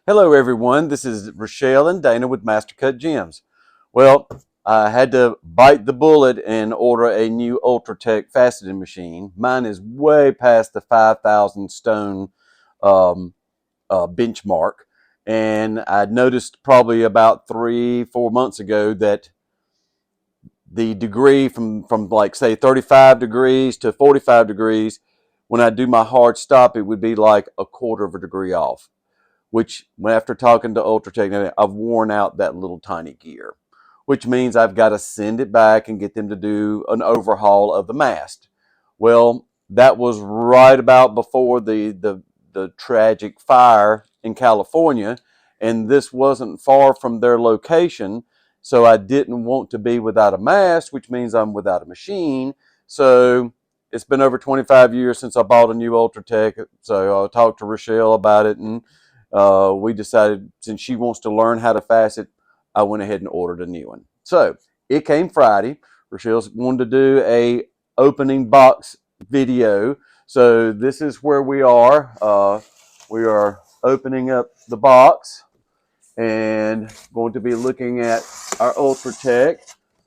Hello everyone, this is Rochelle and Dana with Master Cut Gems. Well, I had to bite the bullet and order a new Ultra Tec faceting machine. Mine is way past the 5,000 stone benchmark, and I noticed probably about 3-4 months ago that the degree from like say 35 degrees to 45 degrees, when I do my hard stop, it would be like a quarter of a degree off. Which, after talking to Ultra Tec, I've worn out that little tiny gear, which means I've got to send it back and get them to do an overhaul of the mast. Well, that was right about before the tragic fire in California, and this wasn't far from their location, so I didn't want to be without a mast, which means I'm without a machine. So it's been over 25 years since I bought a new Ultra Tec, so I talked to Rochelle about it, and we decided, since she wants to learn how to facet, I went ahead and ordered a new one. So it came Friday. Rochelle wanted to do a opening box video. So this is where we are. We are opening up the box and going to be looking at our Ultra Tec.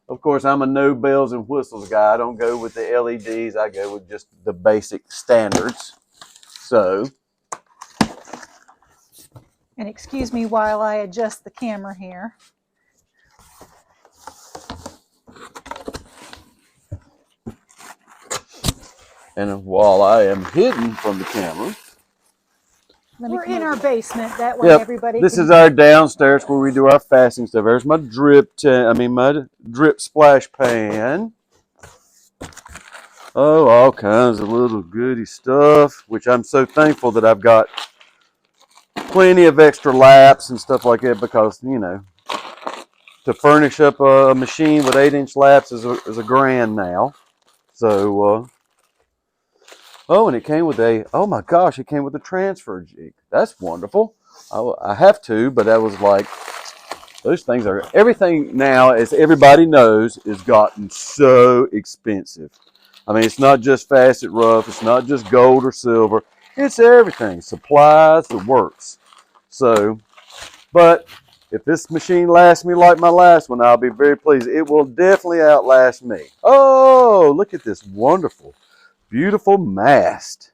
Of course, I'm a no bells and whistles guy. I don't go with the LEDs. I go with just the basic standards. So, and excuse me while I adjust the camera here. and while I am hidden from the camera, We're in our basement. That way, yep, everybody. this is our downstairs where we do our fasting stuff. There's my my drip splash pan. Oh, all kinds of little goody stuff, which I'm so thankful that I've got plenty of extra laps and stuff like that, because, you know, to furnish up a machine with 8-inch laps is a grand now. So, oh, and it came with oh my gosh, it came with a transfer jig. That's wonderful. I have to, but that was like, those things are, everything now, as everybody knows, has gotten so expensive. I mean, it's not just facet rough, it's not just gold or silver, it's everything. Supplies, the works. So, but if this machine lasts me like my last one, I'll be very pleased. It will definitely outlast me. Oh, look at this wonderful, beautiful mast.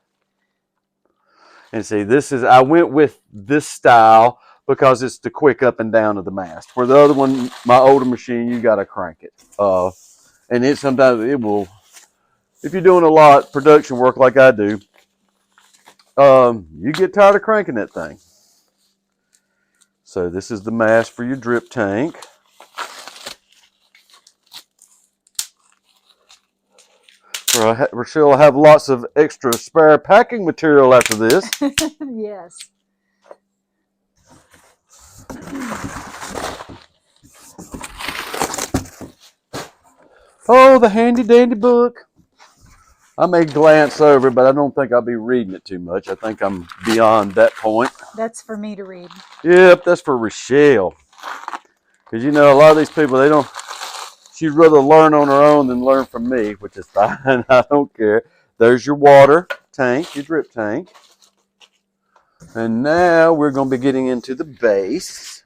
And see, this is, I went with this style because it's the quick up and down of the mast. For the other one, my older machine, you got to crank it. And it sometimes, it will, if you're doing a lot production work like I do, you get tired of cranking that thing. So this is the mast for your drip tank. Rochelle will have lots of extra spare packing material after this. Yes. Oh, the handy dandy book. I may glance over, but I don't think I'll be reading it too much. I think I'm beyond that point. That's for me to read. Yep, that's for Rochelle. Because, you know, a lot of these people, they don't, she'd rather learn on her own than learn from me, which is fine. I don't care. There's your water tank, your drip tank. And now we're going to be getting into the base.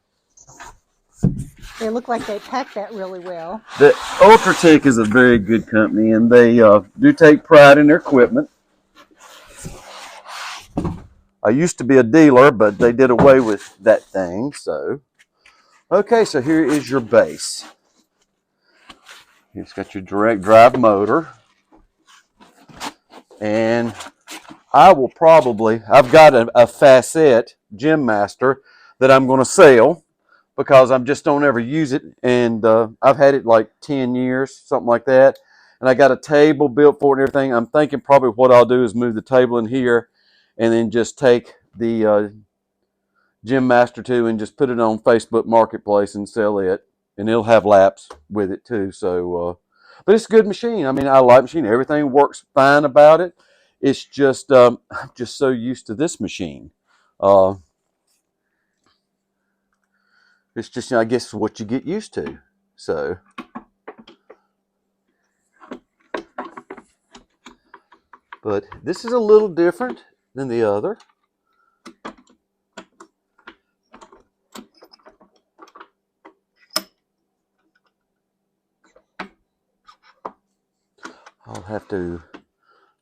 They look like they pack that really well. The Ultra Tec is a very good company, and they do take pride in their equipment. I used to be a dealer, but they did away with that thing. So, okay, so here is your base. It's got your direct drive motor. And I will probably, I've got a facet Gem Master that I'm going to sell, because I just don't ever use it, and I've had it like 10 years, something like that, and I got a table built for it and everything. I'm thinking probably what I'll do is move the table in here and then just take the Gem Master 2 and just put it on Facebook Marketplace and sell it, and it'll have laps with it too. So, but it's a good machine. I mean, I like the machine. Everything works fine about it. It's just, I'm just so used to this machine. It's just, I guess, what you get used to. So, but this is a little different than the other. I'll have to,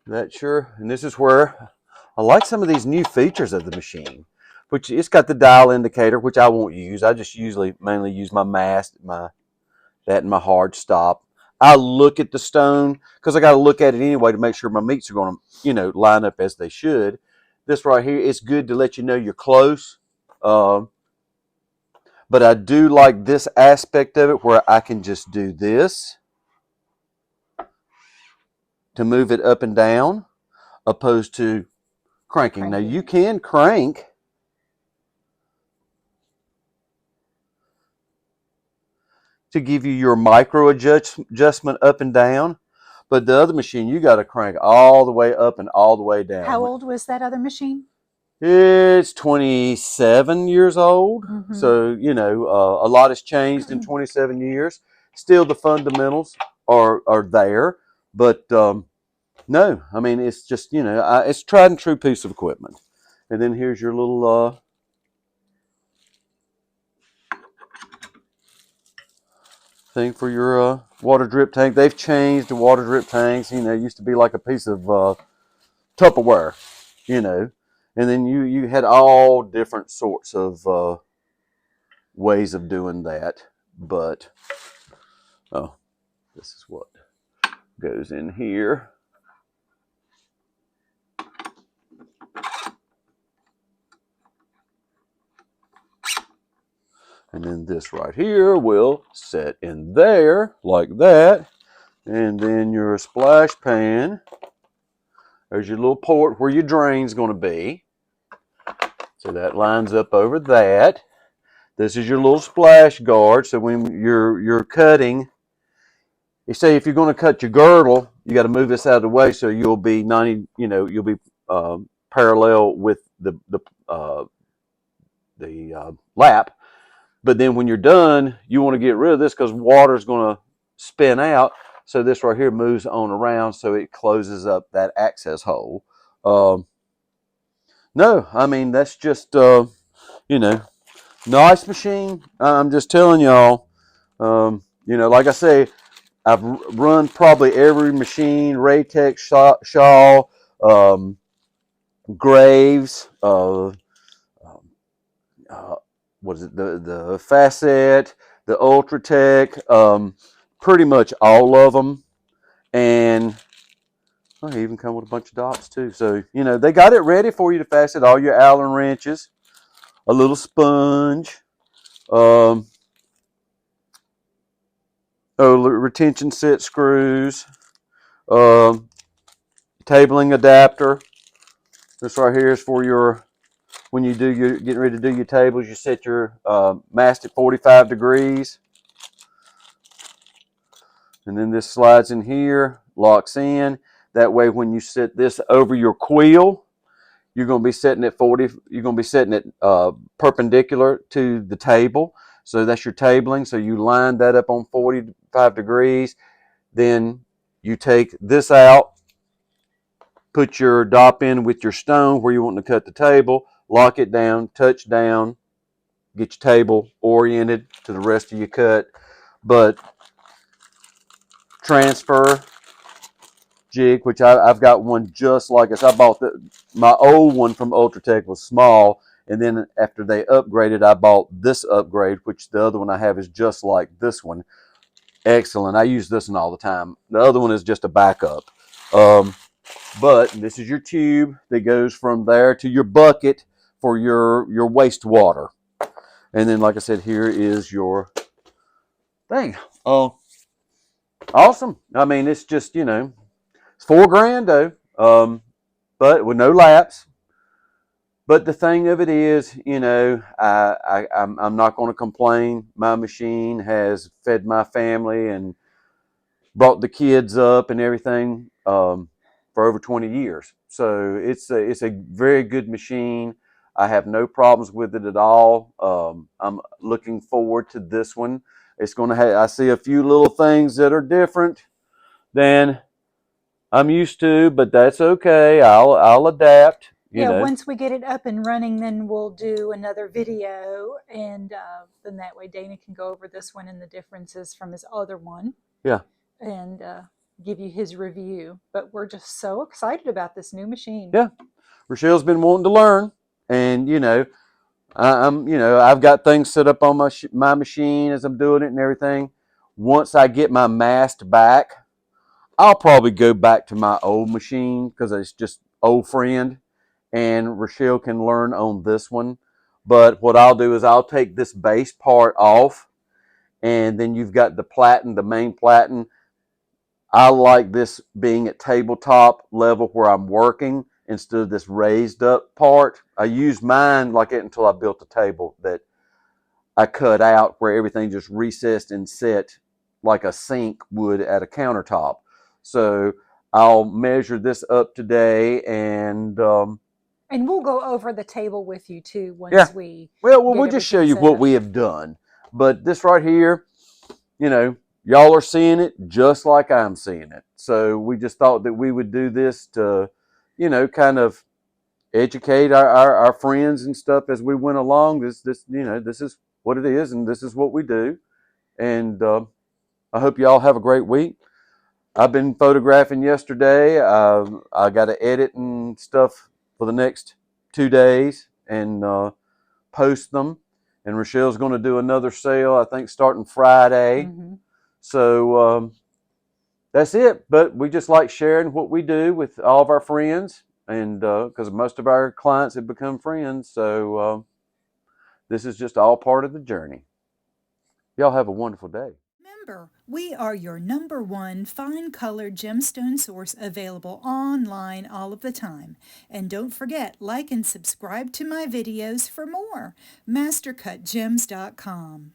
that sure. And this is where I like some of these new features of the machine, which it's got the dial indicator, which I won't use. I just usually mainly use my mast, that and my hard stop. I look at the stone because I got to look at it anyway to make sure my meats are going to, line up as they should. This right here, it's good to let you know you're close. But I do like this aspect of it where I can just do this to move it up and down, opposed to cranking. Now you can crank to give you your micro adjustment up and down, but the other machine you got to crank all the way up and all the way down. How old was that other machine? It's 27 years old, so a lot has changed in 27 years. Still, the fundamentals are there, but no, I mean it's just it's tried and true piece of equipment. And then here's your little thing for your water drip tank. They've changed the water drip tanks. It used to be like a piece of Tupperware, and then you had all different sorts of ways of doing that. But this is what goes in here. And then this right here will set in there like that. And then your splash pan, there's your little port where your drain's going to be. So that lines up over that. This is your little splash guard. So when you're cutting, you say if you're going to cut your girdle, you got to move this out of the way so you'll be you'll be parallel with the lap. But then when you're done, you want to get rid of this because water is going to spin out. So this right here moves on around so it closes up that access hole. No, I mean, that's just, nice machine. I'm just telling y'all, like I say, I've run probably every machine, Raytech, Shaw, Graves, what is it? The Facet, the Ultra Tec, pretty much all of them, and they even come with a bunch of dots too. So they got it ready for you to facet all your Allen wrenches, a little sponge, retention set screws, tabling adapter. This right here is for your when you do your getting ready to do your tables. You set your mast at 45 degrees. And then this slides in here, locks in. That way when you set this over your quill, you're going to be setting at 40, you're going to be setting it perpendicular to the table. So that's your tabling. So you line that up on 45 degrees. Then you take this out, put your dop in with your stone where you want to cut the table, lock it down, touch down, get your table oriented to the rest of your cut. But transfer jig, which I've got one just like this. I bought my old one from Ultra Tec was small, and then after they upgraded, I bought this upgrade, which the other one I have is just like this one. Excellent. I use this one all the time. The other one is just a backup. But this is your tube that goes from there to your bucket for your wastewater. And then, like I said, here is your thing. Awesome. I mean, it's just, it's $4,000 though, but with no laps. But the thing of it is, I'm not going to complain. My machine has fed my family and brought the kids up and everything for over 20 years. So it's a very good machine. I have no problems with it at all. I'm looking forward to this one. It's going to have, I see a few little things that are different than I'm used to, but that's okay. I'll adapt. Once we get it up and running, then we'll do another video, and then that way Dana can go over this one and the differences from his other one. Yeah. And give you his review. But we're just so excited about this new machine. Yeah, Rochelle's been wanting to learn, and I've got things set up on my machine as I'm doing it and everything. Once I get my mast back, I'll probably go back to my old machine because it's just old friend, and Rochelle can learn on this one. But what I'll do is I'll take this base part off, and then you've got the platen, the main platen. I like this being at tabletop level where I'm working instead of this raised up part. I used mine like it until I built a table that I cut out where everything just recessed and set like a sink would at a countertop. So I'll measure this up today, and And we'll go over the table with you too yeah, once we well, get we'll just show everything you set what up. we have done. But this right here, y'all are seeing it just like I'm seeing it. So we just thought that we would do this to, kind of educate our friends and stuff as we went along. This is what it is, and this is what we do. And I hope y'all have a great week. I've been photographing yesterday. I got to edit and stuff for the next 2 days and post them. And Rochelle's going to do another sale, I think, starting Friday. Mm-hmm. So that's it. But we just like sharing what we do with all of our friends, and because most of our clients have become friends. So this is just all part of the journey. Y'all have a wonderful day. Remember, we are your #1 fine colored gemstone source available online all of the time. And don't forget, like and subscribe to my videos for more. MasterCutGems.com.